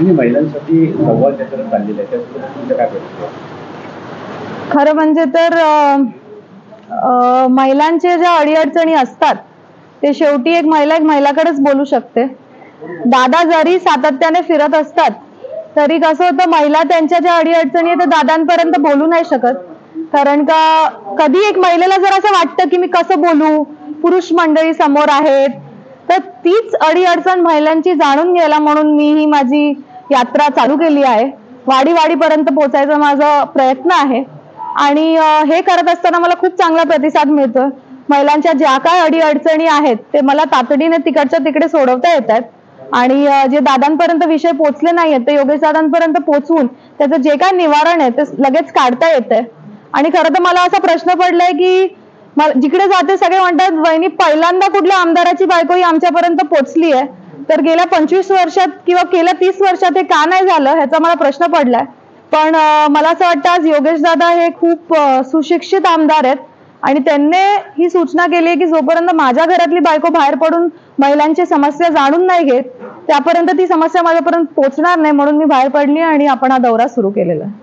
तुम्ही महिलांसाठी संवाद त्याच्यावर चाललेला आहे, त्यासोबत तुमच्या काय प्रतिक्रिया? खरं म्हणजे तर महिलांचे ज्या अडीअडचणी असतात ते शेवटी एक महिलाकडेच बोलू शकते. दादा जरी सातत्याने फिरत असतात तरी कसं होतं, महिला त्यांच्या ज्या अडीअडचणी आहेत ते दादांपर्यंत बोलू नाही शकत. कारण का कधी एक महिलेला जर असं वाटतं की मी कसं बोलू, पुरुष मंडळी समोर आहेत, तर तीच अडीअडचण महिलांची जाणून घ्यायला म्हणून मी ही माझी यात्रा चालू केली आहे. वाडीपर्यंत पोहोचायचा माझा प्रयत्न आहे आणि हे करत असताना मला खूप चांगला प्रतिसाद मिळतो. महिलांच्या ज्या काय अडीअडचणी आहेत ते मला तातडीने तिकडच्या तिकडे सोडवता येतात आणि जे दादांपर्यंत विषय पोहोचले नाहीयेत ते योगेश दादांपर्यंत पोहोचवून त्याचं जे काय निवारण आहे ते लगेच काढता येतंय. आणि खरं तर मला असा प्रश्न पडलाय की जिकडे जाते सगळे म्हणतात वहिनी पहिल्यांदा कुठल्या आमदाराची बायको ही आमच्यापर्यंत पोहोचली आहे, तर गेल्या 25 वर्षात किंवा गेल्या 30 वर्षात हे का नाही झालं ह्याचा मला प्रश्न पडलाय. पण मला असं वाटतं आज योगेश दादा हे खूप सुशिक्षित आमदार आहेत आणि त्यांनी ही सूचना केली आहे की जोपर्यंत माझ्या घरातली बायको बाहेर पडून महिलांची समस्या जाणून नाही घेत त्यापर्यंत ती समस्या माझ्यापर्यंत पोहोचणार नाही, म्हणून मी बाहेर पडली आणि आपण हा दौरा सुरू केलेला आहे.